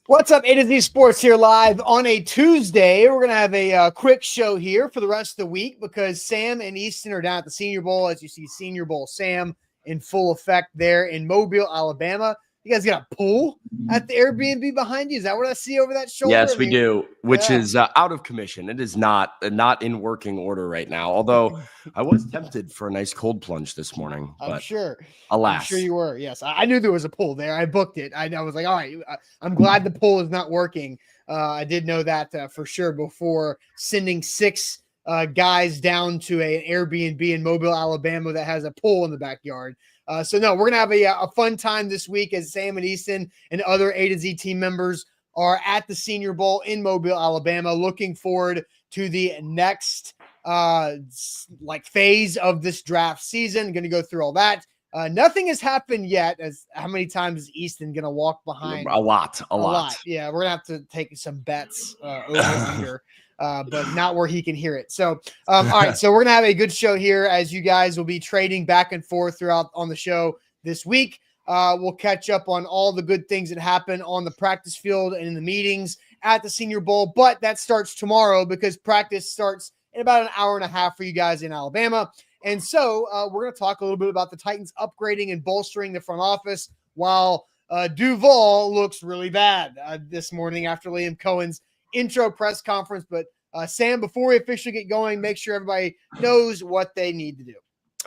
What's up, A to Z Sports here live on a Tuesday. We're going to have a quick show here for the rest of the week because Sam and Easton are down at the Senior Bowl. As you see, Senior Bowl Sam in full effect there in Mobile, Alabama. You guys got a pool at the Airbnb behind you? Is that what I see over that shoulder? Yes, we do, which is out of commission. It is not in working order right now, although I was tempted for a nice cold plunge this morning. I'm sure. Alas. I'm sure you were. Yes, I knew there was a pool there. I booked it. I was like, all right, I'm glad the pool is not working. I did know that for sure before sending 6 guys down to an Airbnb in Mobile, Alabama that has a pool in the backyard. So no, we're going to have a fun time this week as Sam and Easton and other A to Z team members are at the Senior Bowl in Mobile, Alabama. Looking forward to the next phase of this draft season. Going to go through all that. Nothing has happened yet. As how many times is Easton going to walk behind? A lot. Yeah, we're going to have to take some bets over under. But not where he can hear it. So, all right. So we're going to have a good show here as you guys will be trading back and forth throughout on the show this week. We'll catch up on all the good things that happen on the practice field and in the meetings at the Senior Bowl. But that starts tomorrow because practice starts in about an hour and a half for you guys in Alabama. And so we're going to talk a little bit about the Titans upgrading and bolstering the front office while Duval looks really bad this morning after Liam Cohen's intro press conference. But Sam, before we officially get going, make sure everybody knows what they need to do.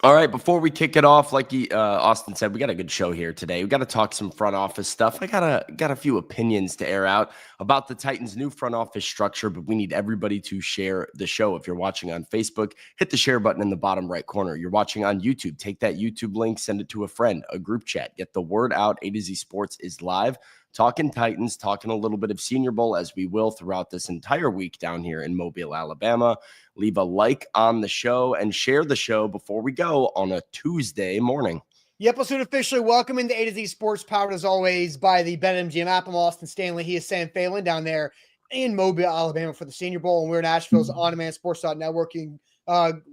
All right, before we kick it off, like Austin said, we got a good show here today. We got to talk some front office stuff. I got a few opinions to air out about the Titans' new front office structure, but we need everybody to share the show. If you're watching on Facebook, hit the share button in the bottom right corner. You're watching on YouTube, take that YouTube link, send it to a friend, a group chat. Get the word out. A to Z Sports is live. Talking Titans, talking a little bit of Senior Bowl as we will throughout this entire week down here in Mobile, Alabama. Leave a like on the show and share the show before we go on a Tuesday morning. The episode officially welcome into A to Z Sports, powered as always by the BetMGM app. I'm Austin Stanley. He is Sam Phelan down there in Mobile, Alabama for the Senior Bowl. And we're Nashville's on-demand sports networking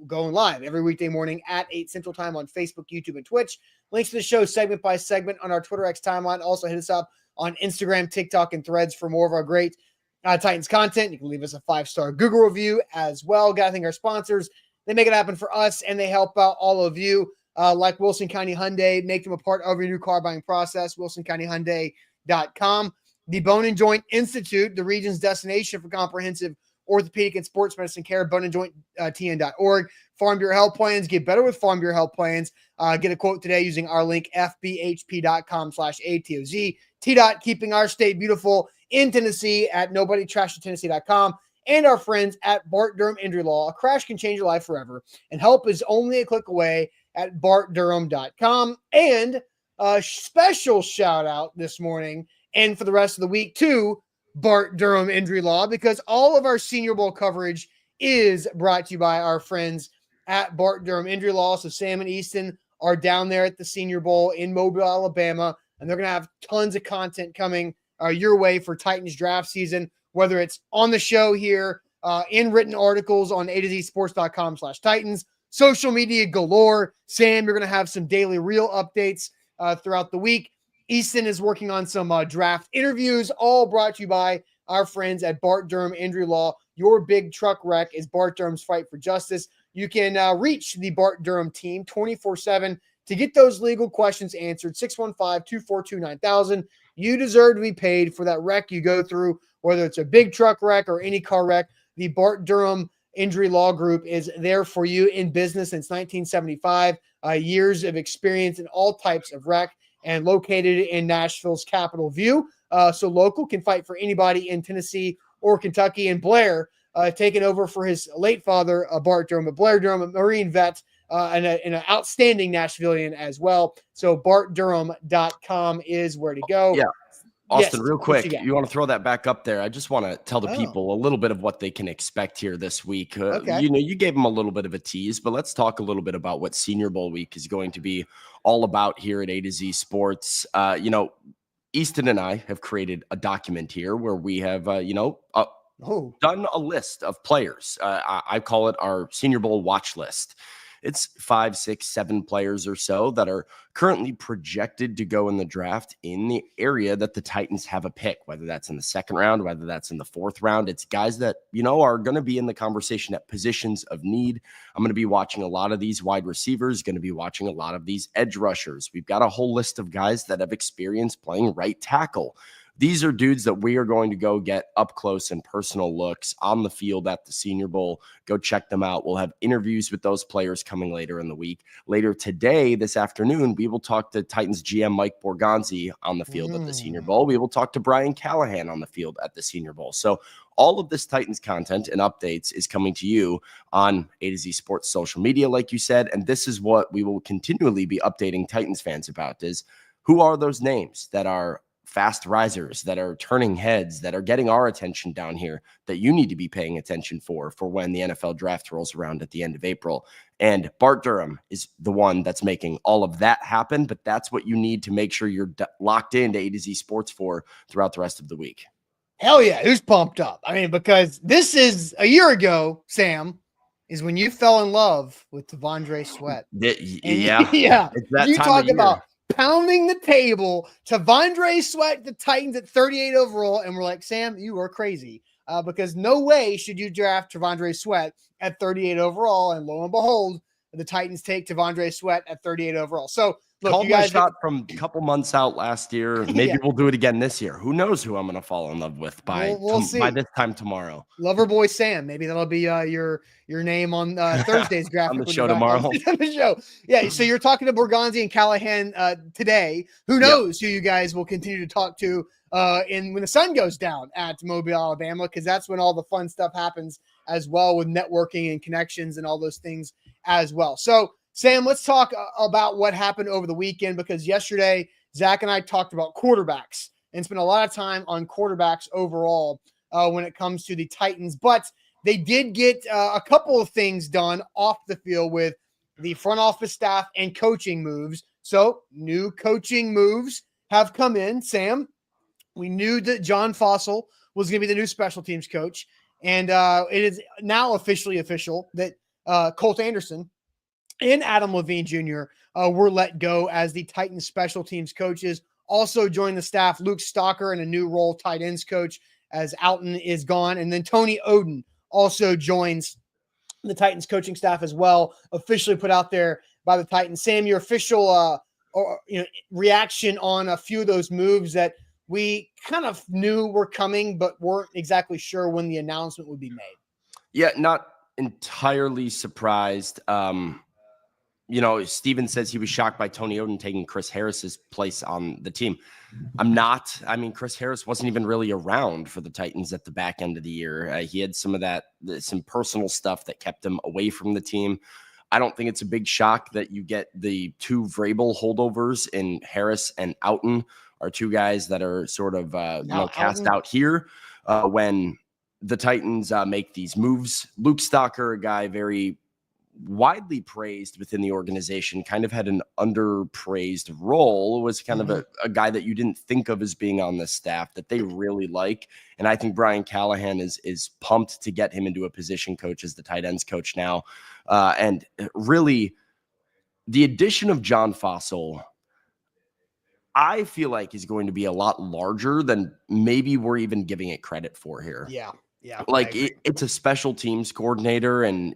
going live every weekday morning at 8 Central Time on Facebook, YouTube, and Twitch. Links to the show segment by segment on our Twitter X timeline. Also hit us up on Instagram, TikTok, and Threads for more of our great Titans content. You can leave us a 5-star Google review as well. Got to thank our sponsors. They make it happen for us, and they help out all of you, like Wilson County Hyundai. Make them a part of your new car buying process, wilsoncountyhyundai.com. The Bone and Joint Institute, the region's destination for comprehensive orthopedic and sports medicine care, boneandjointtn.org. Farm Bureau Health Plans. Get better with Farm Bureau Health Plans. Get a quote today using our link, fbhp.com/ATOZ. TDOT, keeping our state beautiful in Tennessee at nobodytrashedtennessee.com. And our friends at Bart Durham Injury Law. A crash can change your life forever. And help is only a click away at bartdurham.com. And a special shout out this morning and for the rest of the week to Bart Durham Injury Law, because all of our Senior Bowl coverage is brought to you by our friends at Bart Durham Injury Law. So Sam and Easton are down there at the Senior Bowl in Mobile, Alabama, and they're going to have tons of content coming your way for Titans draft season, whether it's on the show here, in written articles on atozsports.com/Titans, social media galore. Sam, you're going to have some daily reel updates throughout the week. Easton is working on some draft interviews, all brought to you by our friends at Bart Durham Injury Law. Your big truck wreck is Bart Durham's fight for justice. You can reach the Bart Durham team 24/7 to get those legal questions answered. 615-242-9000. You deserve to be paid for that wreck you go through, whether it's a big truck wreck or any car wreck. The Bart Durham Injury Law Group is there for you, in business since 1975. Years of experience in all types of wreck, and located in Nashville's Capitol View. So local, can fight for anybody in Tennessee or Kentucky. And Blair taking over for his late father, Bart Durham. But Blair Durham, a Marine vet, and an outstanding Nashvilleian as well. So bartdurham.com is where to go. Yeah. Austin, yes, real quick, you want to throw that back up there? I just want to tell the people a little bit of what they can expect here this week. Okay. You gave them a little bit of a tease, but let's talk a little bit about what Senior Bowl week is going to be all about here at A to Z Sports. Easton and I have created a document here where we have, done a list of players. I call it our Senior Bowl watch list. It's 5, 6, 7 players or so that are currently projected to go in the draft in the area that the Titans have a pick, whether that's in the second round, whether that's in the fourth round. It's guys that, are going to be in the conversation at positions of need. I'm going to be watching a lot of these wide receivers, going to be watching a lot of these edge rushers. We've got a whole list of guys that have experience playing right tackle. These are dudes that we are going to go get up close and personal looks on the field at the Senior Bowl. Go check them out. We'll have interviews with those players coming later in the week. Later today, this afternoon, we will talk to Titans GM Mike Borgonzi on the field at the Senior Bowl. We will talk to Brian Callahan on the field at the Senior Bowl. So all of this Titans content and updates is coming to you on A to Z Sports social media, like you said. And this is what we will continually be updating Titans fans about, is who are those names that are fast risers, that are turning heads, that are getting our attention down here, that you need to be paying attention for when the NFL draft rolls around at the end of April. And Bart Durham is the one that's making all of that happen, but that's what you need to make sure you're locked into A to Z Sports for throughout the rest of the week. Hell yeah, who's pumped up? I mean, because this is a year ago, Sam, is when you fell in love with T'Vondre Sweat. Yeah. Yeah. You talk year. About pounding the table. T'Vondre Sweat, the Titans at 38 overall. And we're like, Sam, you are crazy. Because no way should you draft T'Vondre Sweat at 38 overall. And lo and behold, the Titans take T'Vondre Sweat at 38 overall. So look, called you guys my shot from a couple months out last year. Maybe we'll do it again this year. Who knows who I'm going to fall in love with by this time tomorrow. Loverboy Sam. Maybe that'll be your name on Thursday's graphic on the show tomorrow. On the show. Yeah. So you're talking to Borgonzi and Callahan today. Who knows who you guys will continue to talk to when the sun goes down at Mobile, Alabama, because that's when all the fun stuff happens as well, with networking and connections and all those things as well. So Sam, let's talk about what happened over the weekend, because yesterday Zach and I talked about quarterbacks and spent a lot of time on quarterbacks overall when it comes to the Titans. But they did get a couple of things done off the field with the front office staff and coaching moves. So new coaching moves have come in. Sam, we knew that John Fossil was going to be the new special teams coach. And it is now officially official that Colt Anderson and Adam Levine Jr. Were let go as the Titans special teams coaches. Also joined the staff, Luke Stalker in a new role, tight ends coach, as Alton is gone. And then Tony Oden also joins the Titans coaching staff as well, officially put out there by the Titans. Sam, your official reaction on a few of those moves that we kind of knew were coming, but weren't exactly sure when the announcement would be made. Yeah, not entirely surprised. Steven says he was shocked by Tony Oden taking Chris Harris's place on the team. I'm not. I mean, Chris Harris wasn't even really around for the Titans at the back end of the year. He had some personal stuff that kept him away from the team. I don't think it's a big shock that you get the two Vrabel holdovers in Harris and Alton, are two guys that are sort of cast out here when the Titans make these moves. Luke Stalker, a guy very widely praised within the organization, kind of had an underpraised role, was kind of a guy that you didn't think of as being on the staff that they really like. And I think Brian Callahan is pumped to get him into a position coach as the tight ends coach now. And really the addition of John Fossil, I feel like is going to be a lot larger than maybe we're even giving it credit for here. Yeah. Like it's a special teams coordinator, and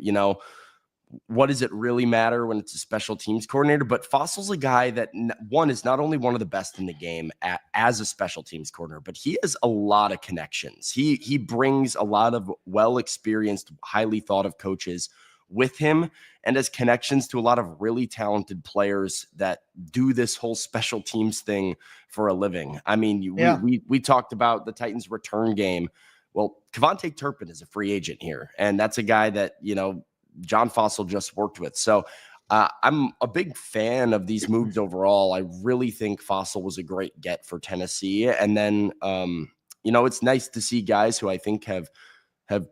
what does it really matter when it's a special teams coordinator? But Fossil's a guy that is not only one of the best in the game as a special teams coordinator, but he has a lot of connections. He brings a lot of well-experienced, highly thought of coaches with him, and has connections to a lot of really talented players that do this whole special teams thing for a living. I mean, we talked about the Titans return game. Well, Kevontae Turpin is a free agent here, and that's a guy that, John Fossil just worked with. So I'm a big fan of these moves overall. I really think Fossil was a great get for Tennessee. And then, it's nice to see guys who I think have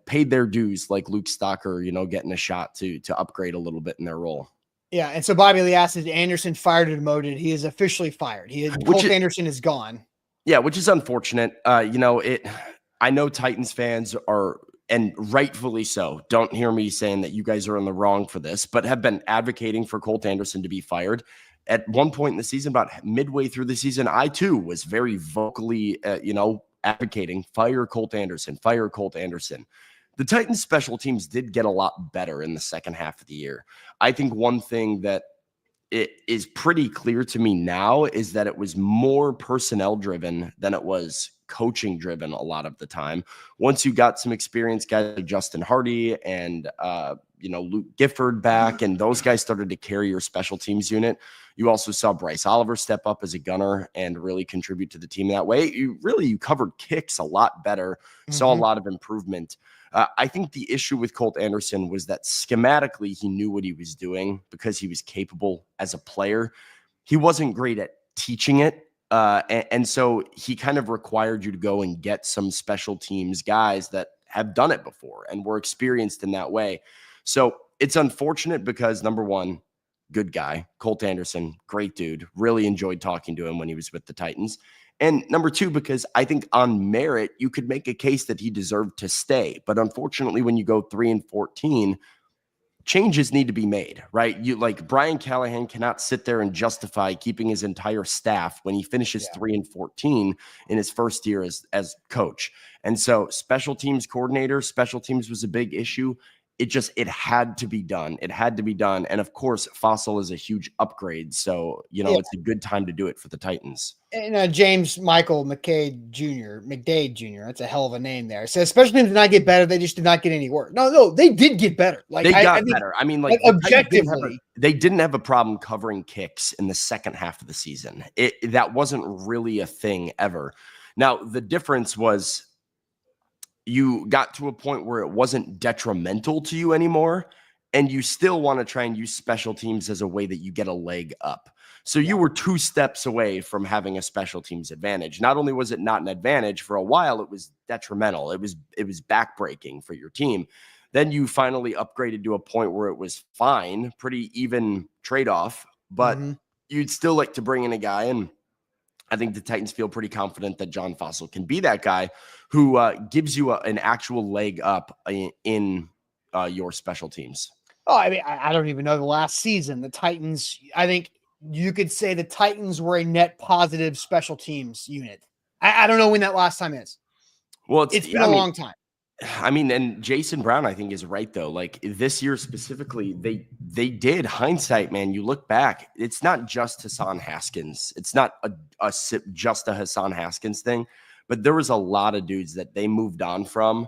paid their dues, like Luke Stalker, getting a shot to upgrade a little bit in their role. Yeah. And so Bobby Lee asked, is Anderson fired or demoted? He is officially fired. Colt Anderson is gone. Yeah, which is unfortunate. I know Titans fans are and rightfully so, don't hear me saying that you guys are in the wrong for this, but have been advocating for Colt Anderson to be fired. At one point in the season, about midway through the season, I too was very vocally, advocating fire Colt Anderson, fire Colt Anderson. The Titans special teams did get a lot better in the second half of the year. I think one thing that it is pretty clear to me now is that it was more personnel driven than it was coaching driven a lot of the time. Once you got some experienced guys like Justin Hardy and Luke Gifford back, and those guys started to carry your special teams unit, you also saw Bryce Oliver step up as a gunner and really contribute to the team that way. You covered kicks a lot better, saw a lot of improvement. I think the issue with Colt Anderson was that schematically he knew what he was doing because he was capable as a player. He wasn't great at teaching it. And so he kind of required you to go and get some special teams guys that have done it before and were experienced in that way. So it's unfortunate because, number one, good guy, Colt Anderson, great dude. Really enjoyed talking to him when he was with the Titans. And number two, because I think on merit, you could make a case that he deserved to stay. But unfortunately, when you go 3-14, changes need to be made, right? Brian Callahan cannot sit there and justify keeping his entire staff when he finishes 3-14 in his first year as coach. And so special teams coordinator, special teams was a big issue. It had to be done. It had to be done. And of course, Fossil is a huge upgrade. So, it's a good time to do it for the Titans. And James Michael McDade Jr., that's a hell of a name there. So special teams did not get better. They just did not get any work. No, they did get better. They got better. I mean, objectively. They didn't have a problem covering kicks in the second half of the season. That wasn't really a thing ever. Now, the difference was you got to a point where it wasn't detrimental to you anymore, and you still want to try and use special teams as a way that you get a leg up. So you were 2 steps away from having a special teams advantage. Not only was it not an advantage for a while, it was detrimental. It was backbreaking for your team. Then you finally upgraded to a point where it was fine, pretty even trade-off, but you'd still like to bring in a guy, and I think the Titans feel pretty confident that John Fossil can be that guy who gives you an actual leg up in your special teams. Oh, I mean, I don't even know the last season. The Titans, I think you could say the Titans were a net positive special teams unit. I don't know when that last time is. Well, it's been a long time. I mean, and Jason Brown, I think, is right, though. Like this year specifically, they did hindsight, man. You look back, it's not just Hassan Haskins. It's not just a Hassan Haskins thing, but there was a lot of dudes that they moved on from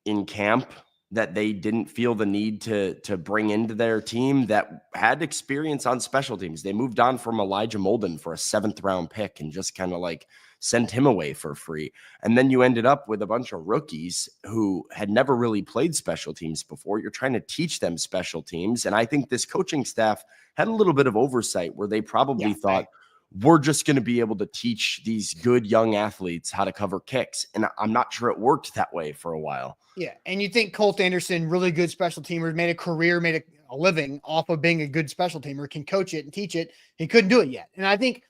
in camp that they didn't feel the need to bring into their team that had experience on special teams. They moved on from Elijah Molden for a 7th round pick and just kind of like sent him away for free. And then you ended up with a bunch of rookies who had never really played special teams before. You're trying to teach them special teams. And I think this coaching staff had a little bit of oversight where they probably thought, we're just going to be able to teach these good young athletes how to cover kicks. And I'm not sure it worked that way for a while. Yeah. And you think Colt Anderson, really good special teamer, made a career, made a living off of being a good special teamer, can coach it and teach it. He couldn't do it yet. And I think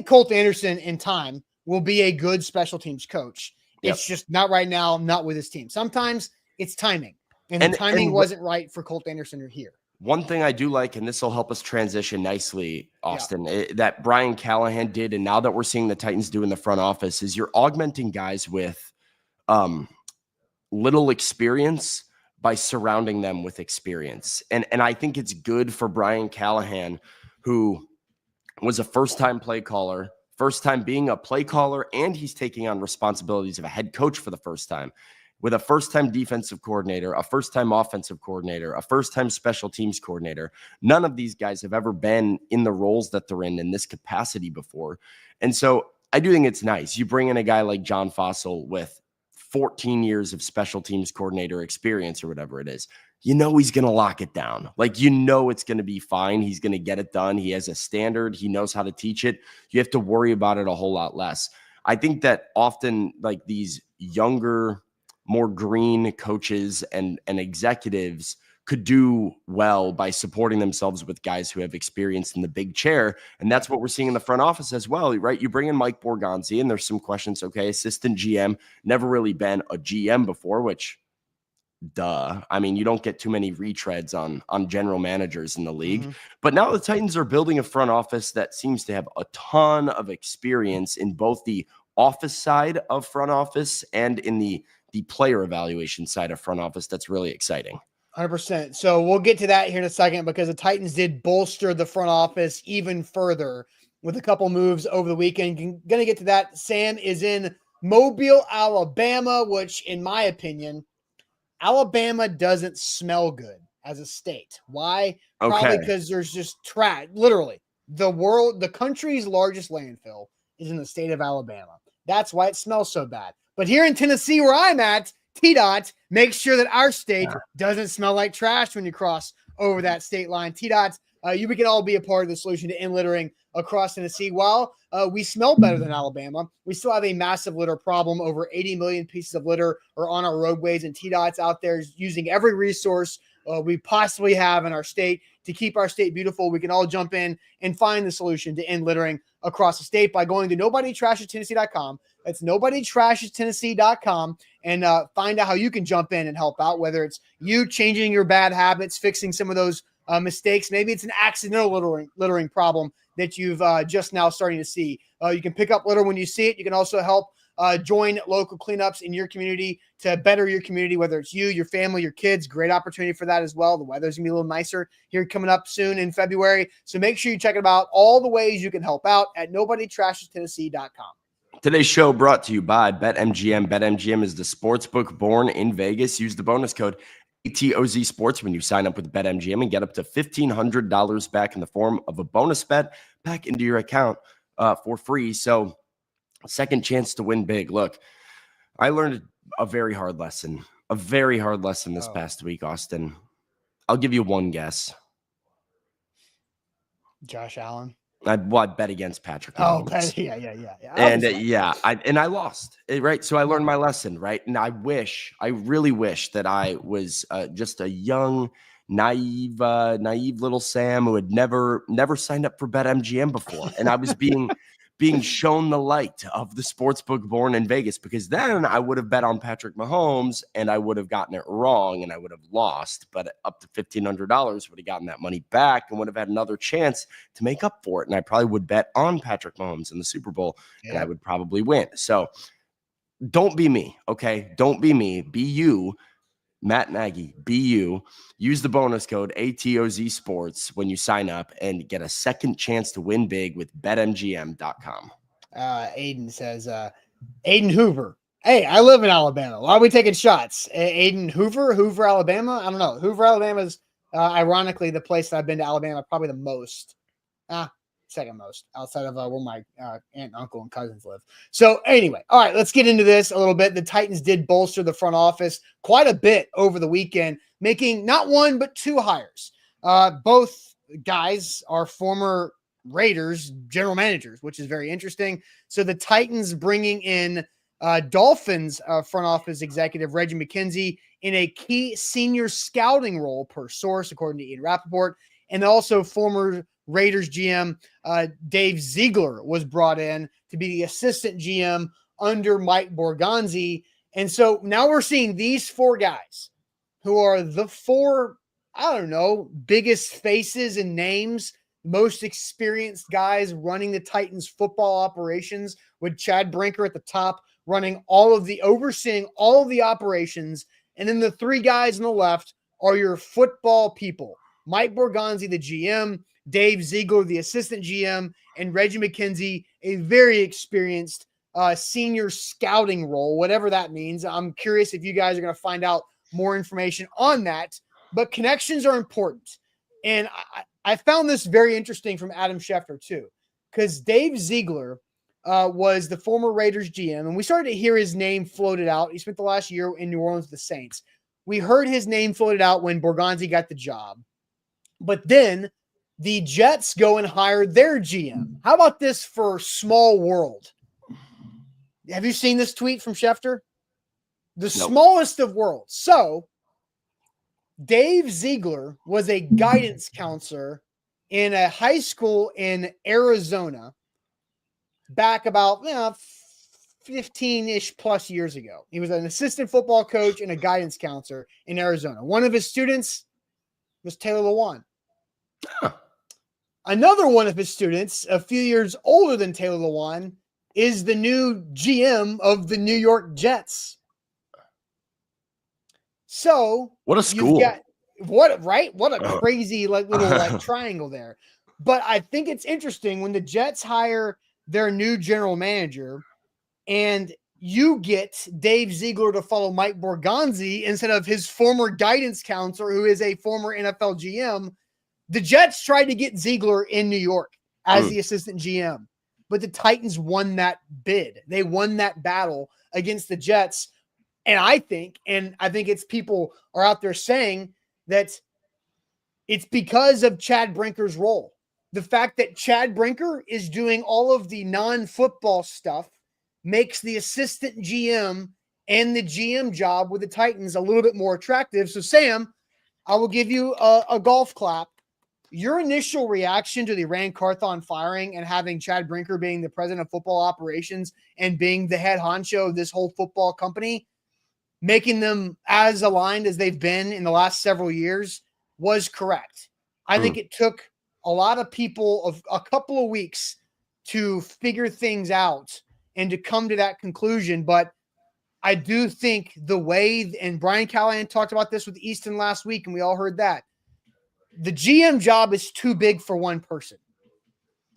Colt Anderson in time will be a good special teams coach. It's just not right now, not with his team. Sometimes it's timing. And the timing wasn't right for Colt Anderson here. One thing I do like, and this will help us transition nicely, Austin, that Brian Callahan did, and now that we're seeing the Titans do in the front office, is you're augmenting guys with little experience by surrounding them with experience. And I think it's good for Brian Callahan, who was a first-time play caller, first time being a play caller, and he's taking on responsibilities of a head coach for the first time. With a first-time defensive coordinator, a first-time offensive coordinator, a first-time special teams coordinator. None of these guys have ever been in the roles that they're in this capacity before. And so I do think it's nice. You bring in a guy like John Fossil with 14 years of special teams coordinator experience or whatever it is. He's going to lock it down. Like, it's going to be fine. He's going to get it done. He has a standard. He knows how to teach it. You have to worry about it a whole lot less. I think that often, like, these younger, more green coaches and executives could do well by supporting themselves with guys who have experience in the big chair. And that's what we're seeing in the front office as well, right? You bring in Mike Borgonzi, and there's some questions. Okay, assistant GM, never really been a GM before, which duh. I mean, you don't get too many retreads on general managers in the league. But now the Titans are building a front office that seems to have a ton of experience in both the office side of front office and in the player evaluation side of front office. That's really exciting. 100%. So we'll get to that here in a second, because the Titans did bolster the front office even further with a couple moves over the weekend. Going to get to that. Sam is in Mobile, Alabama, which in my opinion, Alabama doesn't smell good as a state. Why? Probably because there's just trash. Literally, the country's largest landfill is in the state of Alabama. That's why it smells so bad. But here in Tennessee, where I'm at, T-Dot makes sure that our state doesn't smell like trash when you cross over that state line. T-Dot, we can all be a part of the solution to end littering across Tennessee. While we smell better than Alabama, we still have a massive litter problem. Over 80 million pieces of litter are on our roadways, and T-Dot's out there using every resource we possibly have in our state to keep our state beautiful. We can all jump in and find the solution to end littering across the state by going to nobodytrashestennessee.com. That's nobodytrashestennessee.com, and find out how you can jump in and help out, whether it's you changing your bad habits, fixing some of those mistakes. Maybe it's an accidental littering problem that you've just now starting to see. You can pick up litter when you see it. You can also help join local cleanups in your community to better your community, whether it's you, your family, your kids. Great opportunity for that as well. The weather's gonna be a little nicer here coming up soon in February. So make sure you check it out. All the ways you can help out at nobodytrashestennessee.com. Today's show brought to you by BetMGM. BetMGM is the sportsbook born in Vegas. Use the bonus code ATOZ Sports when you sign up with BetMGM and get up to $1,500 back in the form of a bonus bet back into your account for free. So, second chance to win big. Look, I learned a very hard lesson this past week, Austin. I'll give you one guess. Josh Allen. I bet against Patrick Mahomes. Yeah. And I lost, right? So I learned my lesson, right? And I really wish that I was just a young, naive little Sam who had never signed up for BetMGM before. And I was being shown the light of the sportsbook born in Vegas, because then I would have bet on Patrick Mahomes and I would have gotten it wrong and I would have lost, but up to $1,500 would have gotten that money back and would have had another chance to make up for it. And I probably would bet on Patrick Mahomes in the Super Bowl and I would probably win. So don't be me. Okay. Don't be me. Be you. Matt Nagy, be you. Use the bonus code ATOZ Sports when you sign up and get a second chance to win big with BetMGM.com. Aiden says, Aiden Hoover. Hey, I live in Alabama. Why are we taking shots? Aiden Hoover, Alabama? I don't know. Hoover, Alabama is ironically the place that I've been to Alabama probably the most. Second most outside of where my aunt, and uncle, and cousins live. So anyway, all right, let's get into this a little bit. The Titans did bolster the front office quite a bit over the weekend, making not one, but two hires. Both guys are former Raiders general managers, which is very interesting. So the Titans bringing in Dolphins front office executive Reggie McKenzie in a key senior scouting role per source, according to Ian Rappaport, and also former Raiders GM Dave Ziegler was brought in to be the assistant GM under Mike Borgonzi. And so now we're seeing these four guys who are the four, biggest faces and names, most experienced guys running the Titans football operations, with Chad Brinker at the top, overseeing all of the operations. And then the three guys on the left are your football people. Mike Borgonzi, the GM, Dave Ziegler, the assistant GM, and Reggie McKenzie, a very experienced senior scouting role, whatever that means. I'm curious if you guys are going to find out more information on that, but connections are important. And I found this very interesting from Adam Schefter too, because Dave Ziegler was the former Raiders GM, and we started to hear his name floated out. He spent the last year in New Orleans with the Saints. We heard his name floated out when Borgonzi got the job, but then the Jets go and hire their GM. How about this for small world? Have you seen this tweet from Schefter? The smallest of worlds. So Dave Ziegler was a guidance counselor in a high school in Arizona back about 15-ish plus years ago. He was an assistant football coach and a guidance counselor in Arizona. One of his students was Taylor Lewan. Huh. Another one of his students, a few years older than Taylor Lewan, is the new GM of the New York Jets. So what a school. What a crazy little triangle there. But I think it's interesting when the Jets hire their new general manager and you get Dave Ziegler to follow Mike Borgonzi instead of his former guidance counselor, who is a former NFL GM. The Jets tried to get Ziegler in New York as the assistant GM, but the Titans won that bid. They won that battle against the Jets. And I think it's people are out there saying that it's because of Chad Brinker's role. The fact that Chad Brinker is doing all of the non-football stuff makes the assistant GM and the GM job with the Titans a little bit more attractive. So, Sam, I will give you a golf clap. Your initial reaction to the Ran Carthon firing and having Chad Brinker being the president of football operations and being the head honcho of this whole football company, making them as aligned as they've been in the last several years, was correct. I think it took a lot of people of a couple of weeks to figure things out and to come to that conclusion. But I do think the way, and Brian Callahan talked about this with Easton last week, and we all heard that, the GM job is too big for one person.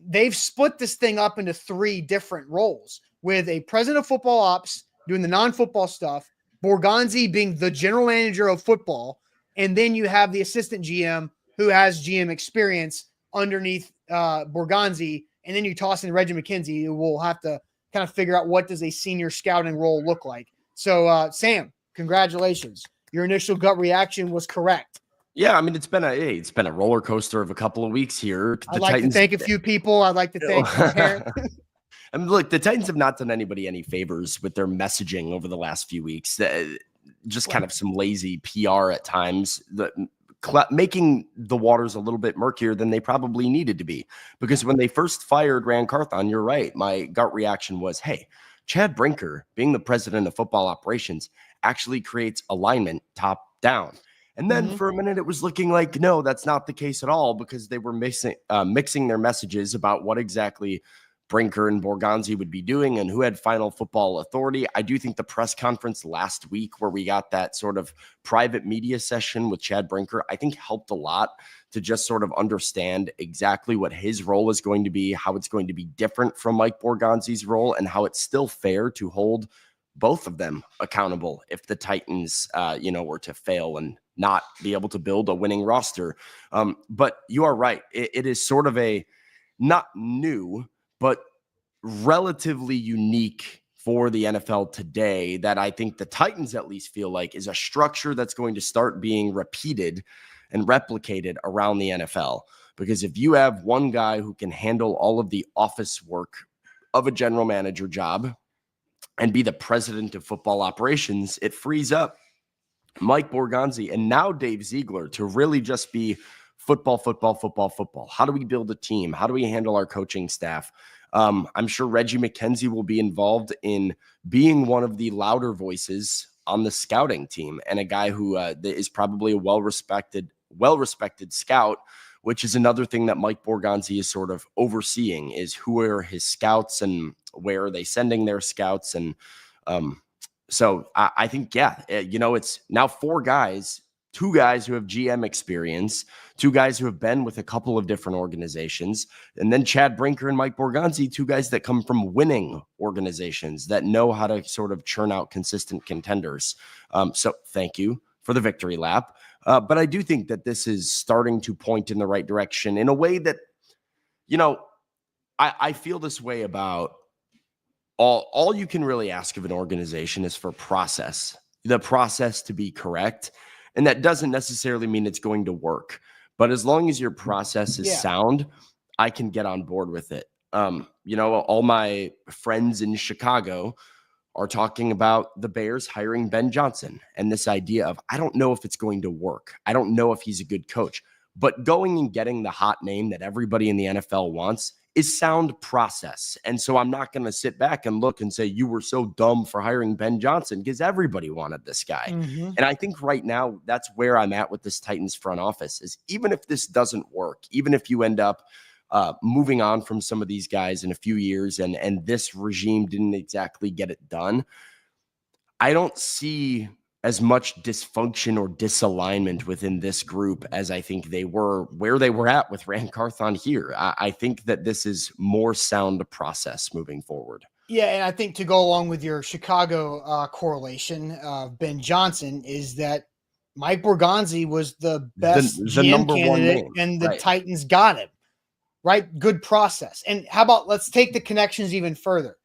They've split this thing up into 3 different roles, with a president of football ops doing the non-football stuff, Borgonzi being the general manager of football, and then you have the assistant GM who has GM experience underneath Borgonzi, and then you toss in Reggie McKenzie, who will have to kind of figure out what does a senior scouting role look like. So, Sam, congratulations. Your initial gut reaction was correct. Yeah, I mean, it's been a roller coaster of a couple of weeks here. I'd like to thank a few people. I'd like to thank my parents. I mean, look, the Titans have not done anybody any favors with their messaging over the last few weeks. Just kind of some lazy PR at times, making the waters a little bit murkier than they probably needed to be. Because when they first fired Ran Carthon, you're right, my gut reaction was, hey, Chad Brinker, being the president of football operations, actually creates alignment top down. And then for a minute, it was looking like, no, that's not the case at all, because they were mixing their messages about what exactly Brinker and Borgonzi would be doing and who had final football authority. I do think the press conference last week where we got that sort of private media session with Chad Brinker, I think helped a lot to just sort of understand exactly what his role is going to be, how it's going to be different from Mike Borgonzi's role, and how it's still fair to hold both of them accountable if the Titans, were to fail and not be able to build a winning roster. But you are right. It is sort of a not new, but relatively unique for the NFL today that I think the Titans at least feel like is a structure that's going to start being repeated and replicated around the NFL. Because if you have one guy who can handle all of the office work of a general manager job and be the president of football operations, it frees up Mike Borgonzi and now Dave Ziegler to really just be football. How do we build a team? How do we handle our coaching staff? I'm sure Reggie McKenzie will be involved in being one of the louder voices on the scouting team, and a guy who is probably a well-respected scout, which is another thing that Mike Borgonzi is sort of overseeing, is who are his scouts and where are they sending their scouts. And so I think, it's now 4 guys, 2 guys who have GM experience, 2 guys who have been with a couple of different organizations, and then Chad Brinker and Mike Borgonzi, 2 guys that come from winning organizations that know how to sort of churn out consistent contenders. So thank you for the victory lap. But I do think that this is starting to point in the right direction in a way that, I feel this way about all you can really ask of an organization is for the process to be correct. And that doesn't necessarily mean it's going to work. But as long as your process is sound, I can get on board with it. All my friends in Chicago are talking about the Bears hiring Ben Johnson and this idea of, I don't know if it's going to work. I don't know if he's a good coach, but going and getting the hot name that everybody in the NFL wants is sound process. And so I'm not going to sit back and look and say, you were so dumb for hiring Ben Johnson, because everybody wanted this guy. And I think right now that's where I'm at with this Titans front office, is even if this doesn't work, even if you end up moving on from some of these guys in a few years and this regime didn't exactly get it done, I don't see as much dysfunction or disalignment within this group as I think they were where they were at with Rand Carthon here. I think that this is more sound process moving forward. Yeah, and I think to go along with your Chicago correlation of Ben Johnson is that Mike Borgonzi was the best the GM number one candidate, name, and the right. Titans got him. Right? Good process. And how about, let's take the connections even further,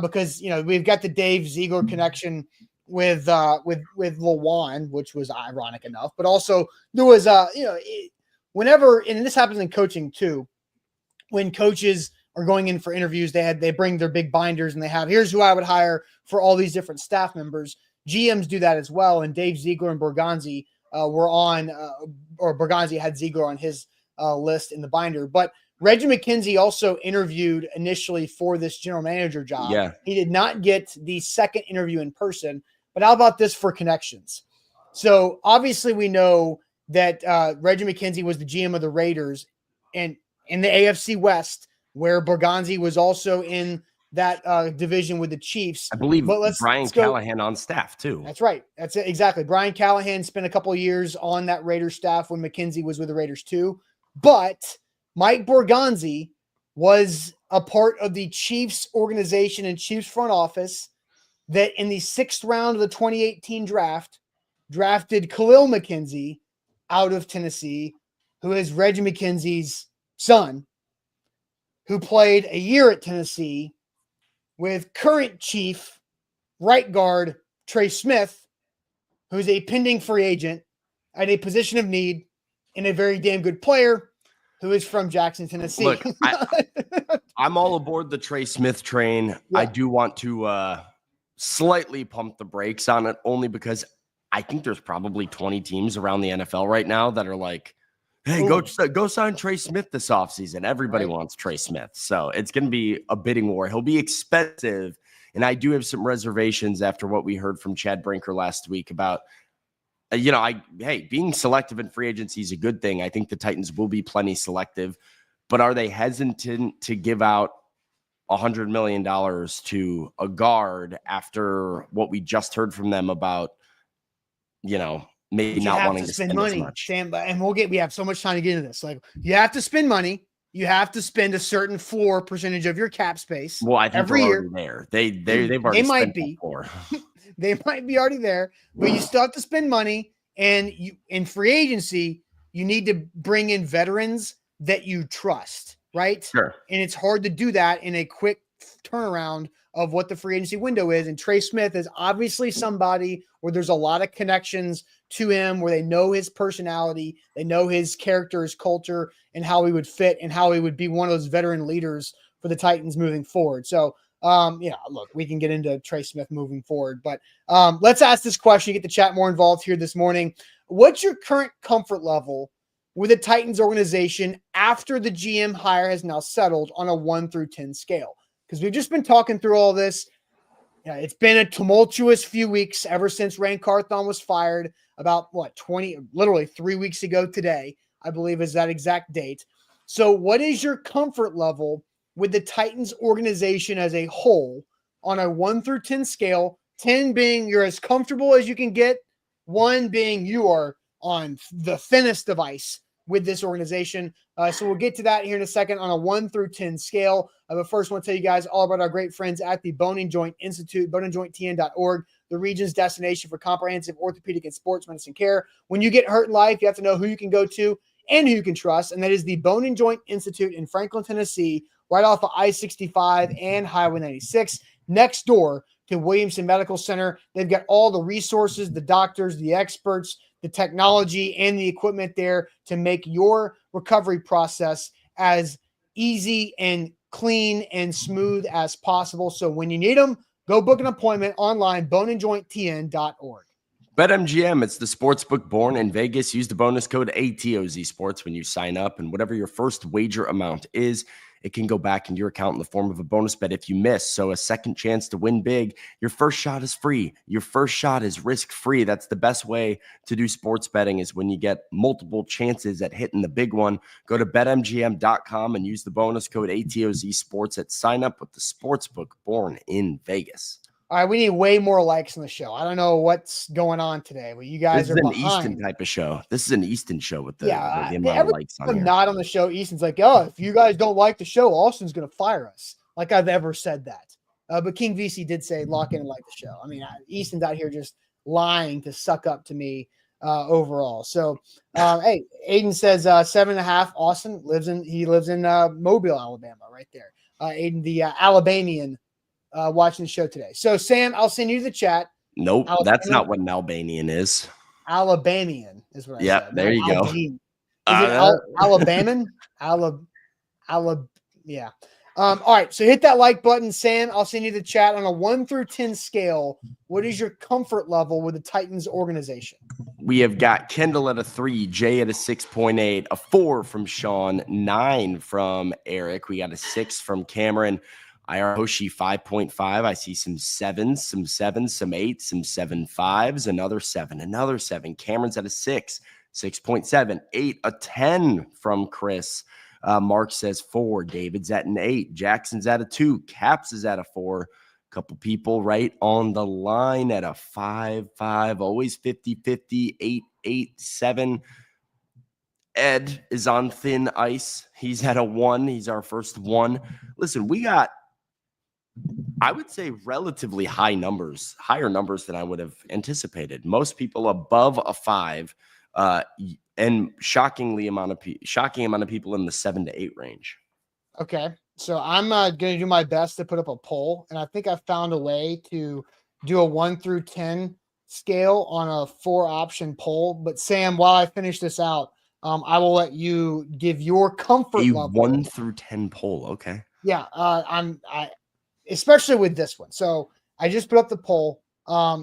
because, we've got the Dave Ziegler connection with Lawan, which was ironic enough, but also there was, whenever, and this happens in coaching too, when coaches are going in for interviews, they bring their big binders and they have, here's who I would hire for all these different staff members. GMs do that as well. And Dave Ziegler and Borgonzi were on, or Borgonzi had Ziegler on his list in the binder, but Reggie McKenzie also interviewed initially for this general manager job. Yeah. He did not get the second interview in person, but how about this for connections? So obviously we know that Reggie McKenzie was the GM of the Raiders, and in the AFC West, where Borgonzi was also in that division with the Chiefs. I believe Brian let's Callahan on staff too. That's right. That's it. Exactly. Brian Callahan spent a couple of years on that Raiders staff when McKenzie was with the Raiders too. But Mike Borgonzi was a part of the Chiefs organization and Chiefs front office that in the 6th round of the 2018 draft drafted Khalil McKenzie out of Tennessee, who is Reggie McKenzie's son, who played a year at Tennessee with current Chief right guard Trey Smith, who's a pending free agent at a position of need and a very damn good player, who is from Jackson, Tennessee. Look, I'm all aboard the Trey Smith train. Yeah. I do want to slightly pump the brakes on it, only because I think there's probably 20 teams around the NFL right now that are like, hey, go sign Trey Smith this offseason. Everybody wants Trey Smith. So it's going to be a bidding war. He'll be expensive. And I do have some reservations after what we heard from Chad Brinker last week about, being selective in free agency is a good thing. I think the Titans will be plenty selective, but are they hesitant to give out $100 million to a guard after what we just heard from them about, maybe not wanting to spend money as much? Sam, and we have so much time to get into this. Like, you have to spend money. You have to spend a certain floor percentage of your cap space. Well, I think every year there. They've already might be. They might be already there, but you still have to spend money. And you, in free agency, you need to bring in veterans that you trust, right? Sure. And it's hard to do that in a quick turnaround of what the free agency window is. And Trey Smith is obviously somebody where there's a lot of connections to him, where they know his personality, they know his character, his culture, and how he would fit and how he would be one of those veteran leaders for the Titans moving forward. So, look, we can get into Trey Smith moving forward, but let's ask this question, get the chat more involved here this morning. What's your current comfort level with the Titans organization after the GM hire has now settled on a 1 through 10 scale? Because we've just been talking through all this. It's been a tumultuous few weeks ever since Rand Carthon was fired about literally 3 weeks ago today, I believe is that exact date. So what is your comfort level with the Titans organization as a whole on a 1 through 10 scale, 10 being you're as comfortable as you can get, 1 being you are on the thinnest of ice with this organization. So we'll get to that here in a second on a 1 through 10 scale. But first, I want to tell you guys all about our great friends at the Bone and Joint Institute, boneandjointtn.org, the region's destination for comprehensive orthopedic and sports medicine care. When you get hurt in life, you have to know who you can go to and who you can trust, and that is the Bone and Joint Institute in Franklin, Tennessee, right off of I-65 and Highway 96, next door to Williamson Medical Center. They've got all the resources, the doctors, the experts, the technology, and the equipment there to make your recovery process as easy and clean and smooth as possible. So when you need them, Go book an appointment online, boneandjointtn.org. BetMGM, it's the sportsbook born in Vegas. Use the bonus code ATOZ Sports when you sign up, and whatever your first wager amount is, it can go back into your account in the form of a bonus bet if you miss. So a second chance to win big. Your first shot is free. Your first shot is risk-free. That's the best way to do sports betting, is when you get multiple chances at hitting the big one. Go to betmgm.com and use the bonus code ATOZ Sports at sign up with the sportsbook born in Vegas. All right, we need way more likes on the show. I don't know what's going on today, but you guys This are is an behind. Easton type of show. This is an Easton show with the amount of every likes on time I'm here. not on the show, Easton's like, oh, if you guys don't like the show, Austin's going to fire us. Like I've ever said that. But King VC did say lock in and like the show. I mean, Easton's out here just lying to suck up to me overall. So, hey, Aiden says 7.5. Austin lives in Mobile, Alabama, right there. Aiden, the Alabamian, watching the show today. So, Sam, I'll send you the chat. Nope, that's not what an Albanian is. Alabamian is what I said. Yeah, there you go. Is it Alabaman? Yeah. All right. So hit that like button, Sam. I'll send you the chat on a 1 through 10 scale. What is your comfort level with the Titans organization? We have got Kendall at a 3, Jay at a 6.8, a 4 from Sean, 9 from Eric. We got a 6 from Cameron. IR Hoshi 5.5. I see some 7s, some 8s, some 7.5s, another 7. Cameron's at a 6, 6.7, 8, a 10 from Chris. Mark says 4. David's at an 8. Jackson's at a 2. Caps is at a 4. Couple people right on the line at a 5. Always 50-50, 8, 7. Ed is on thin ice. He's at a 1. He's our first 1. Listen, we got, I would say, relatively high numbers, higher numbers than I would have anticipated. Most people above a 5, and shocking amount of people in the 7 to 8 range. Okay, so I'm going to do my best to put up a poll, and I think I found a way to do a 1 through 10 scale on a 4-option poll. But Sam, while I finish this out, I will let you give your comfort level. 1 through 10 poll, okay? Yeah, especially with this one. So I just put up the poll.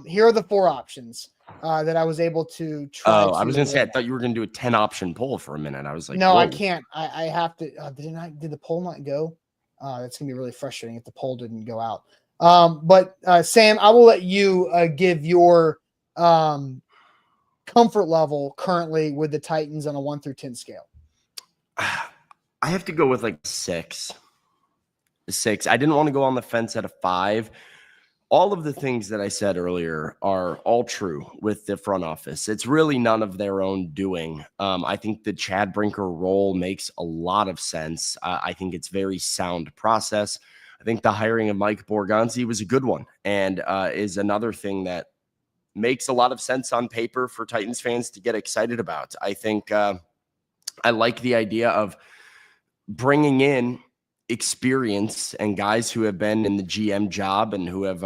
Here are the 4 options that I was able to try. Oh, I was going to say, I thought you were going to do a 10-option poll for a minute. I was like, no, whoa. I can't. I have to. Did the poll not go? That's going to be really frustrating if the poll didn't go out. But Sam, I will let you give your comfort level currently with the Titans on a 1 through 10 scale. I have to go with like 6. 6. I didn't want to go on the fence at a 5. All of the things that I said earlier are all true with the front office. It's really none of their own doing. I think the Chad Brinker role makes a lot of sense. I think it's very sound process. I think the hiring of Mike Borgonzi was a good one, and is another thing that makes a lot of sense on paper for Titans fans to get excited about. I think I like the idea of bringing in experience and guys who have been in the GM job and who have,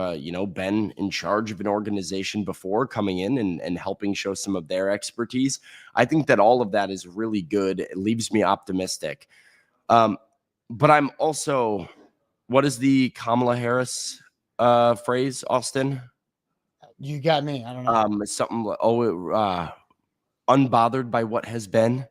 been in charge of an organization before, coming in and helping show some of their expertise. I think that all of that is really good. It leaves me optimistic. But I'm also, what is the Kamala Harris phrase, Austin? You got me. I don't know. Something, unbothered by what has been.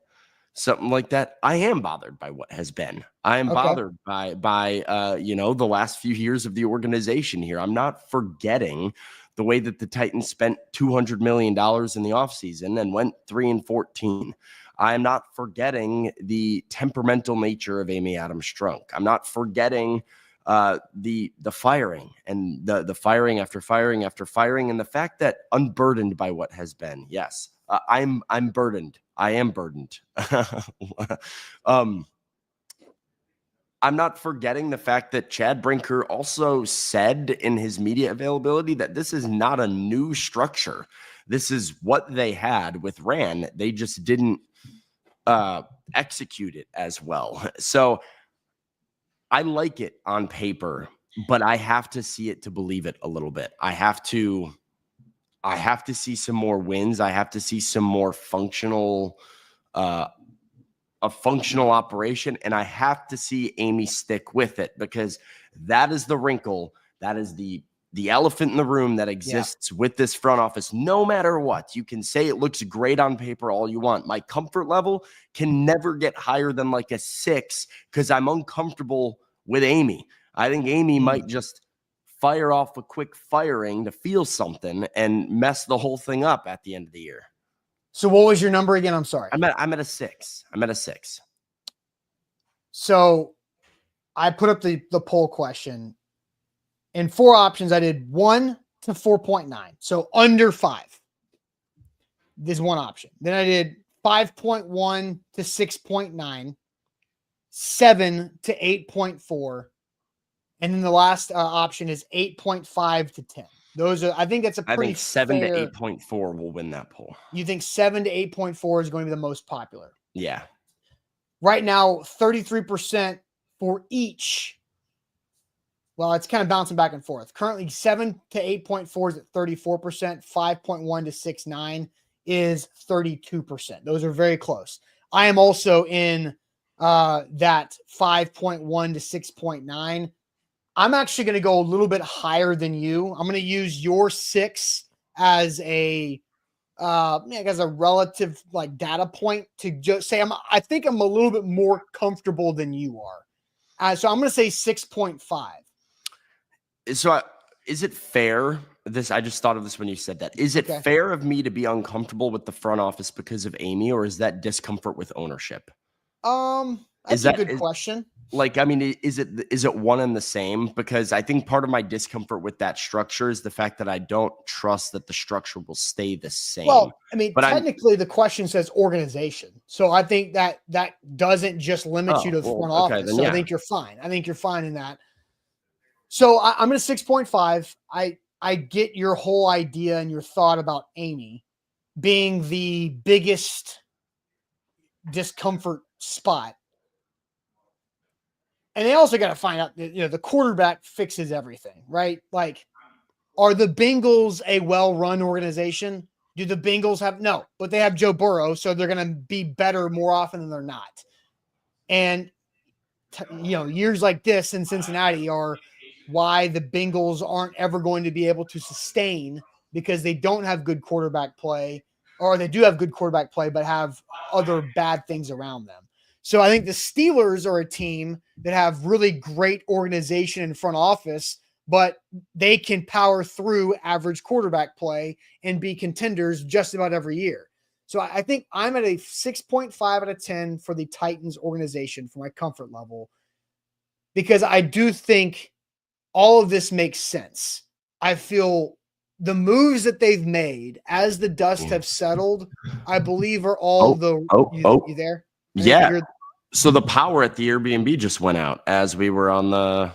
Something like that. I am bothered by what has been. I am bothered by the last few years of the organization here. I'm not forgetting the way that the Titans spent $200 million in the offseason and went 3-14. I am not forgetting the temperamental nature of Amy Adams Strunk. I'm not forgetting the firing and the firing after firing after firing, and the fact that unburdened by what has been. Yes, I'm burdened. I am burdened. I'm not forgetting the fact that Chad Brinker also said in his media availability that this is not a new structure. This is what they had with Ran. They just didn't execute it as well. So I like it on paper, but I have to see it to believe it a little bit. I have to see some more wins. I have to see some more functional operation, and I have to see Amy stick with it, because that is the wrinkle. That is the the elephant in the room that exists with this front office, no matter what. You can say it looks great on paper all you want. My comfort level can never get higher than like a 6 because I'm uncomfortable with Amy. I think Amy might just fire off a quick firing to feel something and mess the whole thing up at the end of the year. So what was your number again? I'm sorry. I'm at a 6. I'm at a 6. So I put up the poll question. In 4 options, I did 1 to 4.9. So under 5. There's one option. Then I did 5.1 to 6.9, 7 to 8.4. And then the last option is 8.5 to 10. Those are, I think that's a pretty I think 7 fair, to 8.4 will win that poll. You think 7 to 8.4 is going to be the most popular? Yeah. Right now, 33% for each. Well, it's kind of bouncing back and forth. Currently, 7 to 8.4 is at 34%. 5.1 to 6.9 is 32%. Those are very close. I am also in that 5.1 to 6.9. I'm actually going to go a little bit higher than you. I'm going to use your 6 as a relative like data point to just say I think I'm a little bit more comfortable than you are. So I'm going to say 6.5. So is it fair? I just thought of this when you said that. Is it fair of me to be uncomfortable with the front office because of Amy, or is that discomfort with ownership? That's a good question. Like, I mean, is it one and the same? Because I think part of my discomfort with that structure is the fact that I don't trust that the structure will stay the same. Well, I mean, but technically the question says organization. So I think that doesn't just limit you to the front office. Then, so I think you're fine. I think you're fine in that. So I'm at a 6.5. I get your whole idea and your thought about Amy being the biggest discomfort spot. And they also got to find out that, the quarterback fixes everything, right? Like, are the Bengals a well-run organization? Do the Bengals have no, but they have Joe Burrow, so they're going to be better more often than they're not. And years like this in Cincinnati are why the Bengals aren't ever going to be able to sustain, because they don't have good quarterback play, or they do have good quarterback play, but have other bad things around them. So I think the Steelers are a team that have really great organization in front office, but they can power through average quarterback play and be contenders just about every year. So I think I'm at a 6.5 out of 10 for the Titans organization for my comfort level, because I do think all of this makes sense. I feel the moves that they've made as the dust have settled, I believe are all you there? Yeah. So the power at the Airbnb just went out as we were on the.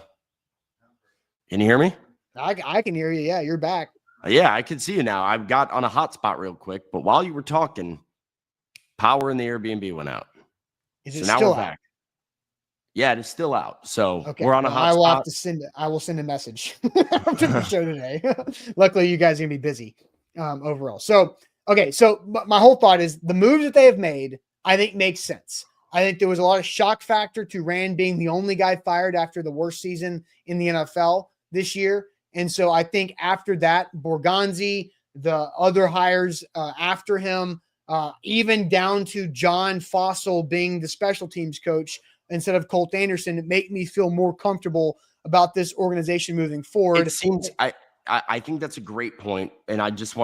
Can you hear me? I can hear you. Yeah, you're back. Yeah, I can see you now. I've got on a hotspot real quick, but while you were talking, power in the Airbnb went out. Is it still back? Yeah, it is still out. So we're on a hotspot. I will send a message after the show today. Luckily, you guys are gonna be busy overall. So my whole thought is the moves that they have made, I think, makes sense. I think there was a lot of shock factor to Rand being the only guy fired after the worst season in the NFL this year. And so I think after that, Borgonzi, the other hires after him, even down to John Fossil being the special teams coach instead of Colt Anderson, it make me feel more comfortable about this organization moving forward. It seems I think that's a great point. And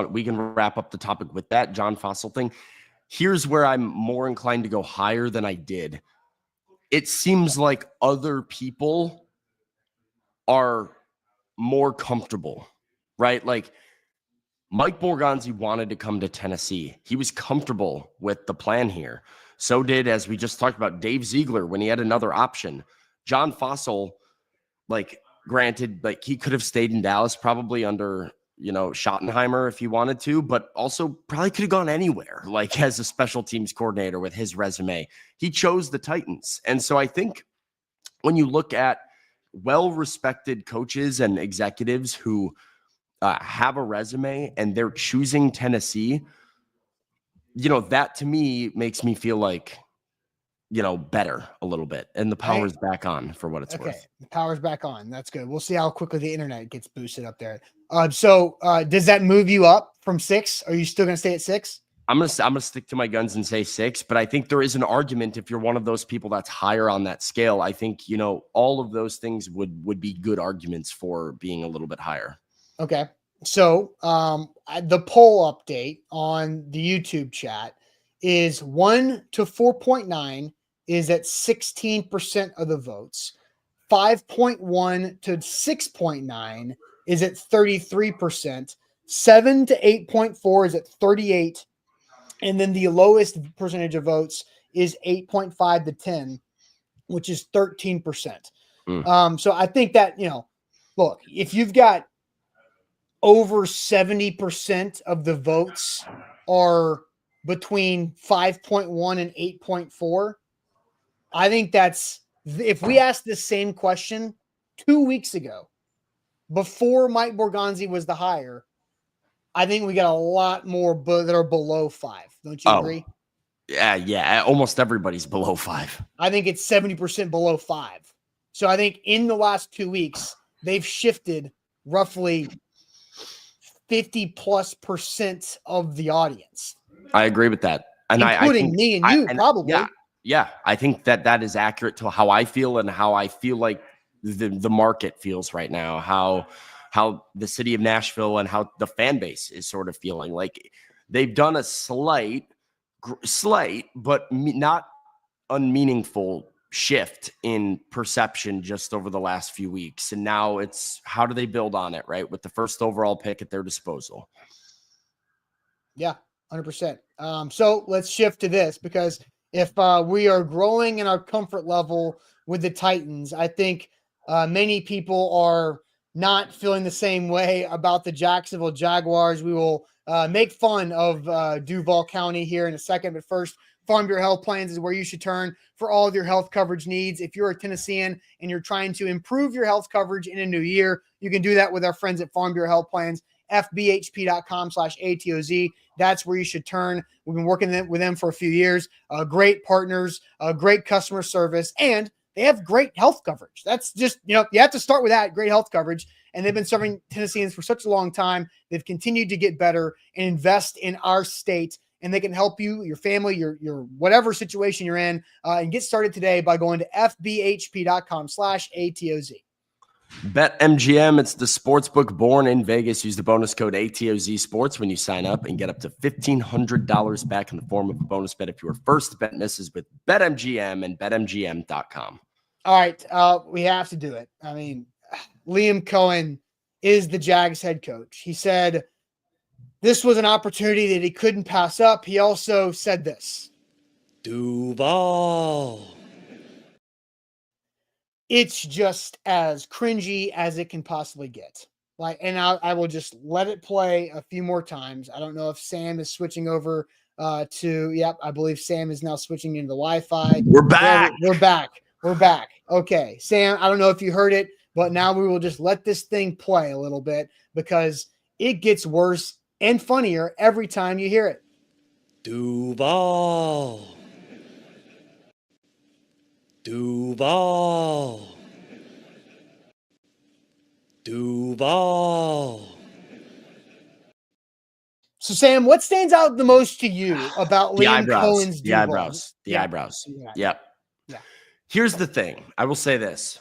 we can wrap up the topic with that John Fossil thing. Here's where I'm more inclined to go higher than I did. It seems like other people are more comfortable, right? Like Mike Borgonzi wanted to come to Tennessee. He was comfortable with the plan here. So did, as we just talked about, Dave Ziegler when he had another option. John Fossil, granted, he could have stayed in Dallas probably under Schottenheimer if he wanted to, but also probably could have gone anywhere, as a special teams coordinator with his resume. He chose the Titans. And so I think when you look at well-respected coaches and executives who have a resume and they're choosing Tennessee, that to me makes me feel like better a little bit, and the power's back on for what it's worth. The power's back on. That's good. We'll see how quickly the internet gets boosted up there. So does that move you up from 6? Are you still going to stay at 6? I'm gonna stick to my guns and say 6, but I think there is an argument if you're one of those people that's higher on that scale. I think all of those things would be good arguments for being a little bit higher. Okay, so the poll update on the YouTube chat is 1 to 4.9 is at 16% of the votes. 5.1 to 6.9 is at 33%. 7 to 8.4 is at 38%. And then the lowest percentage of votes is 8.5 to 10, which is 13%. So I think that, look, if you've got over 70% of the votes are between 5.1 and 8.4, I think that's, if we asked the same question 2 weeks ago, before Mike Borgonzi was the hire, I think we got a lot more that are below 5. Don't you agree? Yeah. Almost everybody's below 5. I think it's 70% below 5. So I think in the last 2 weeks, they've shifted roughly 50+% of the audience. I agree with that. And including I think, me and you, probably. Yeah. I think that is accurate to how I feel and how I feel like the market feels right now, how the city of Nashville and how the fan base is sort of feeling. Like they've done a slight, but not unmeaningful shift in perception just over the last few weeks. And now it's how do they build on it, right? With the first overall pick at their disposal. Yeah, 100%. So let's shift to this, because if we are growing in our comfort level with the Titans, I think many people are not feeling the same way about the Jacksonville Jaguars. We will make fun of Duval County here in a second, but first, Farm Bureau Health Plans is where you should turn for all of your health coverage needs. If you're a Tennessean and you're trying to improve your health coverage in a new year, you can do that with our friends at Farm Bureau Health Plans, fbhp.com/ATOZ. That's where you should turn. We've been working with them for a few years. Great partners, great customer service, and they have great health coverage. That's just, you have to start with that, great health coverage. And they've been serving Tennesseans for such a long time. They've continued to get better and invest in our state. And they can help you, your family, your whatever situation you're in, and get started today by going to fbhp.com/ATOZ. BetMGM, it's the sportsbook born in Vegas. Use the bonus code ATOZ Sports when you sign up and get up to $1,500 back in the form of a bonus bet if your first bet misses with BetMGM and BetMGM.com. All right, we have to do it. I mean, Liam Cohen is the Jags head coach. He said this was an opportunity that he couldn't pass up. He also said this. Duval. It's just as cringy as it can possibly get. And I will just let it play a few more times. I don't know if Sam is switching over to, I believe Sam is now switching into the Wi-Fi. We're back. We're back. Okay. Sam, I don't know if you heard it, but now we will just let this thing play a little bit because it gets worse and funnier every time you hear it. Duval. Duval. Duval. So, Sam, what stands out the most to you about Liam Cohen's The eyebrows. Yep. Yeah. Here's the thing. I will say this.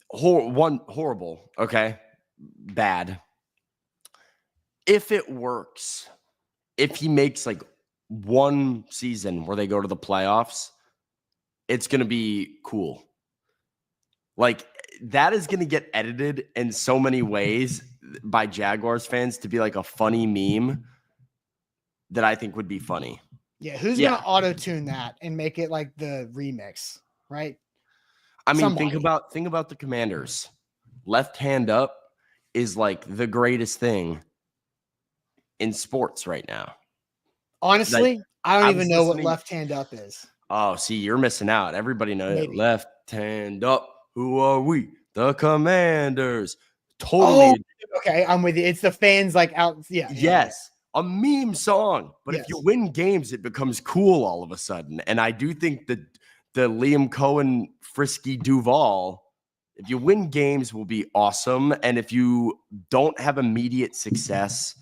Horrible. Okay. Bad. If it works, if he makes like one season where they go to the playoffs, it's going to be cool. Like that is going to get edited in so many ways by Jaguars fans to be like a funny meme that I think would be funny. Yeah. Who's going to auto-tune that and make it like the remix, right? I mean, think about the Commanders. Left hand up is like the greatest thing in sports right now. Honestly, I don't even know what left hand up is. Oh, see, you're missing out. Everybody knows it. Left hand up. Who are we? The Commanders. Totally. Oh, okay, I'm with you. It's the fans like out. Yeah. Yes. a meme song. But if you win games, it becomes cool all of a sudden. And I do think that the Liam Cohen, Frisky Duval, if you win games, will be awesome. And if you don't have immediate success,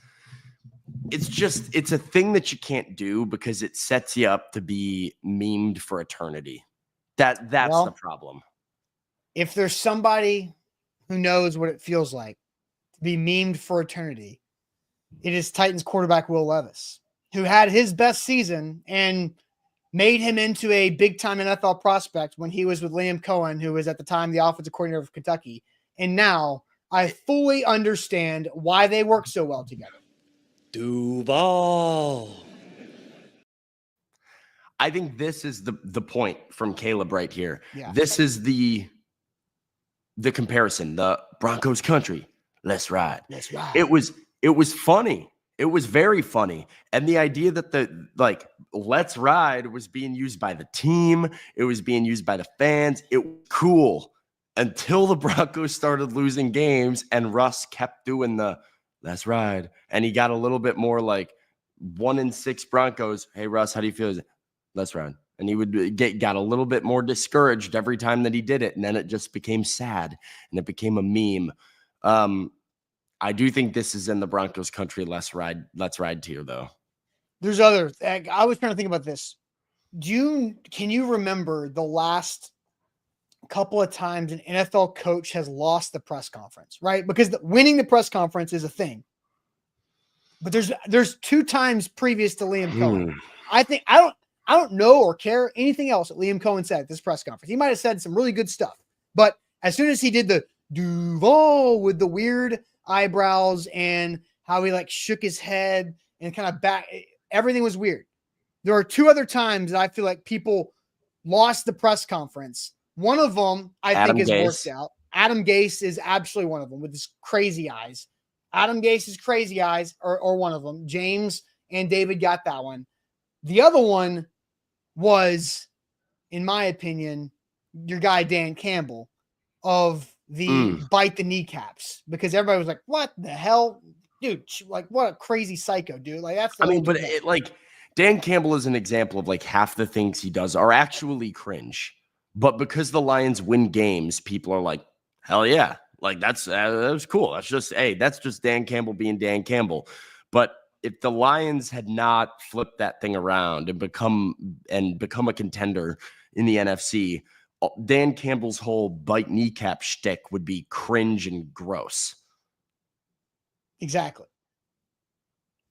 it's a thing that you can't do because it sets you up to be memed for eternity. That's the problem. If there's somebody who knows what it feels like to be memed for eternity, it is Titans quarterback Will Levis, who had his best season and made him into a big-time NFL prospect when he was with Liam Cohen, who was at the time the offensive coordinator of Kentucky. And now I fully understand why they work so well together. Duval. I think this is the point from Caleb right here. Yeah. This is the comparison, the Broncos Country. Let's ride. Let's ride. It was funny. It was very funny. And the idea that let's ride was being used by the team. It was being used by the fans. It was cool until the Broncos started losing games and Russ kept doing the let's ride. And he got a little bit more like 1-6 Broncos. Hey, Russ, how do you feel? Let's ride. And he would got a little bit more discouraged every time that he did it. And then it just became sad and it became a meme. I do think this is in the Broncos Country let's ride tier, though. There's other. I was trying to think about this. Can you remember the last couple of times an NFL coach has lost the press conference, right? Because winning the press conference is a thing. But there's 2 times previous to Liam Cohen. I don't know or care anything else that Liam Cohen said at this press conference. He might have said some really good stuff, but as soon as he did the Duval with the weird eyebrows and how he shook his head and kind of back, everything was weird. There are 2 other times that I feel like people lost the press conference. One of them I think is worked out. Adam Gase is absolutely one of them with his crazy eyes. Adam Gase's crazy eyes are one of them. James and David got that one. The other one was, in my opinion, your guy Dan Campbell of the bite the kneecaps, because everybody was like, what the hell? Dude, what a crazy psycho, dude. That's Dan Campbell is an example of half the things he does are actually cringe. But because the Lions win games, people are like, hell yeah. That was cool. That's just Dan Campbell being Dan Campbell. But if the Lions had not flipped that thing around and become a contender in the NFC, Dan Campbell's whole bite kneecap shtick would be cringe and gross. Exactly.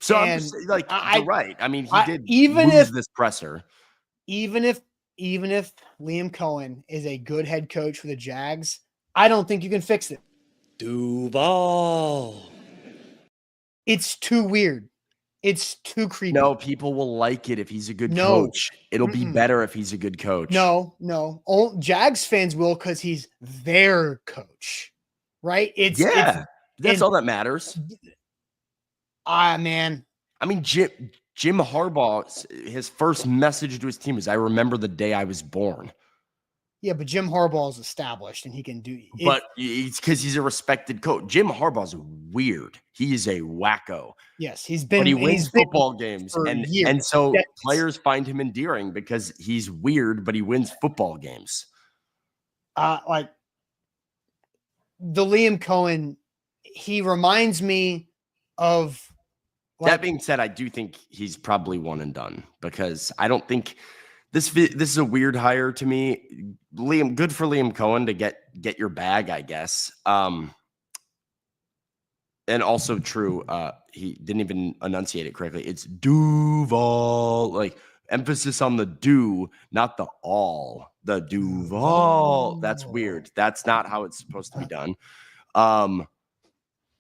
So I'm just you're right. I mean, he did lose this presser. Even if Liam Cohen is a good head coach for the Jags, I don't think you can fix it. Duval. It's too weird. It's too creepy. No, people will like it if he's a good coach. It'll be better if he's a good coach. No. Jags fans will because he's their coach, right? That's all that matters. Man. I mean, Jim Harbaugh, his first message to his team is, I remember the day I was born. Yeah, but Jim Harbaugh is established and he can do it. But it's because he's a respected coach. Jim Harbaugh's weird. He is a wacko. Yes, he's been. But he wins football games, years. And so players find him endearing because he's weird, but he wins football games. The Liam Cohen, he reminds me of. That being said, I do think he's probably one and done because I don't think. This is a weird hire to me. Liam, good for Liam Cohen to get your bag, I guess. And also true, he didn't even enunciate it correctly. It's Duval, emphasis on the do, not the all. The Duval. That's weird. That's not how it's supposed to be done.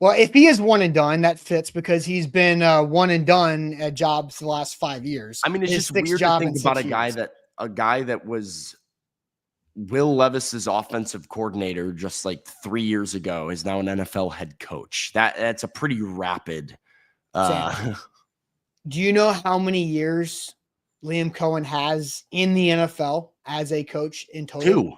Well, if he is one and done, that fits because he's been one and done at jobs the last 5 years. I mean, it's just weird to think about a guy that was Will Levis's offensive coordinator just 3 years ago is now an NFL head coach. That's a pretty rapid. Do you know how many years Liam Cohen has in the NFL as a coach in total? 2.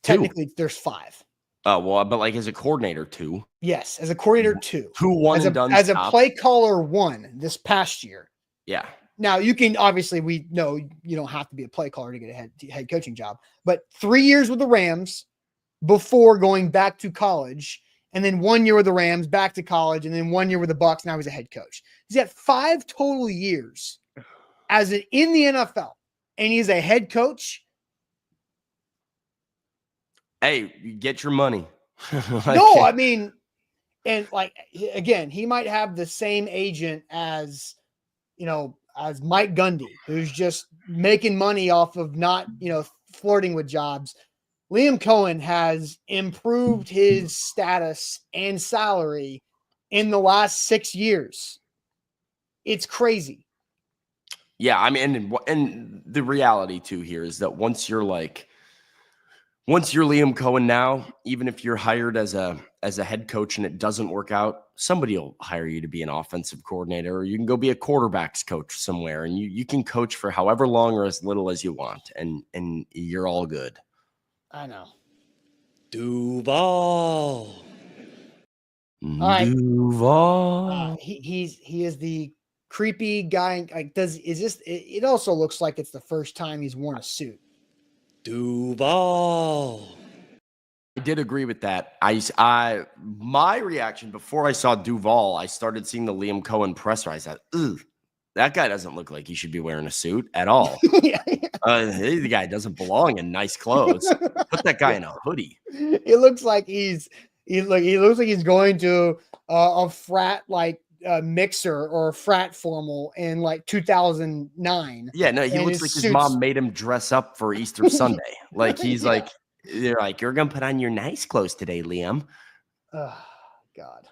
Technically, there's 5. Oh, well, but like as a coordinator too. Yes, as a coordinator 2. Two one As and done. a play caller 1 this past year. Yeah. Now you can obviously we know you don't have to be a play caller to get a head coaching job, but 3 years with the Rams before going back to college, and then 1 year with the Rams, back to college, and then 1 year with the Bucs. Now he's a head coach. He's got 5 total years in the NFL, and he's a head coach. Hey, you get your money. No, I mean, and like again, he might have the same agent as as Mike Gundy, who's just making money off of not flirting with jobs. Liam Cohen has improved his status and salary in the last 6 years. It's crazy. Yeah, I mean, and the reality too here is that once you're Liam Cohen now, even if you're hired as a head coach and it doesn't work out, somebody will hire you to be an offensive coordinator, or you can go be a quarterback's coach somewhere, and you can coach for however long or as little as you want, and you're all good. I know. Duval. All right. Duval. He is the creepy guy. Like, it also looks like it's the first time he's worn a suit. Duval. I did agree with that. My reaction before I saw Duval, I started seeing the Liam Cohen presser. I said, "Ugh, that guy doesn't look like he should be wearing a suit at all. The guy doesn't belong in nice clothes. Put that guy in a hoodie." It looks like he looks like he's going to a frat mixer or a frat formal in like 2009. Yeah, no, he looks like his mom made him dress up for Easter Sunday. Like he's like, they're like, "You're gonna put on your nice clothes today, Liam." Oh, God.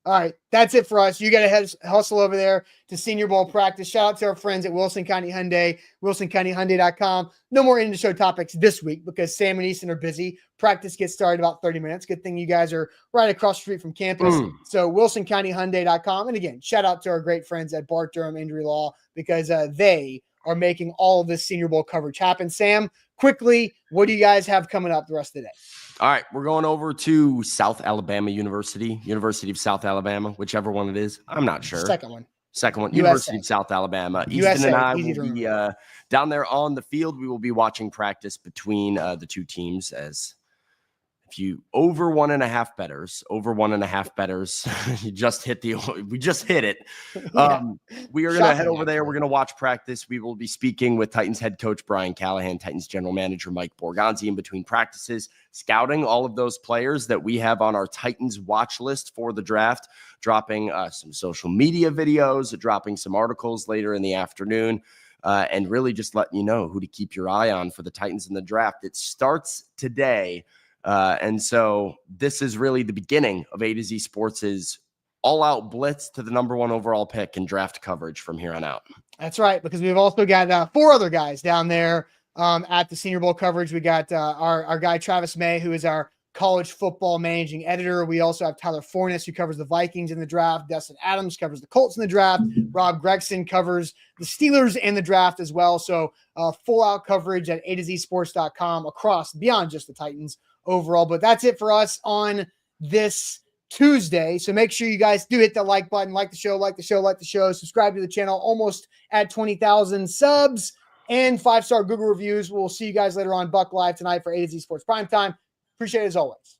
All right, that's it for us. You got to hustle over there to Senior Bowl practice. Shout out to our friends at Wilson County Hyundai, wilsoncountyhyundai.com. No more in-the-show topics this week because Sam and Easton are busy. Practice gets started about 30 minutes. Good thing you guys are right across the street from campus. So wilsoncountyhyundai.com. And again, shout out to our great friends at Bart Durham Injury Law because they are making all of this Senior Bowl coverage happen. Sam, quickly, what do you guys have coming up the rest of the day? All right, we're going over to South Alabama University of South Alabama, whichever one it is. I'm not sure. Second one, University of South Alabama. Easton and I will be down there on the field. We will be watching practice between the two teams. As if you over 1.5 betters, we just hit it. We are going to head over there. We're going to watch practice. We will be speaking with Titans head coach Brian Callahan, Titans general manager Mike Borgonzi in between practices, scouting all of those players that we have on our Titans watch list for the draft, dropping some social media videos, dropping some articles later in the afternoon, and really just letting you know who to keep your eye on for the Titans in the draft. It starts today. And so this is really the beginning of A to Z Sports' all-out blitz to the number 1 overall pick and draft coverage from here on out. That's right, because we've also got 4 other guys down there at the Senior Bowl coverage. We got our guy Travis May, who is our college football managing editor. We also have Tyler Fornes, who covers the Vikings in the draft. Dustin Adams covers the Colts in the draft. Rob Gregson covers the Steelers in the draft as well. So full-out coverage at A2Zsports.com across, beyond just the Titans overall. But that's it for us on this Tuesday. So make sure you guys do hit the like button, like the show, subscribe to the channel, almost at 20,000 subs and 5-star Google reviews. We'll see you guys later on Buck Live tonight for A to Z Sports Primetime. Appreciate it as always.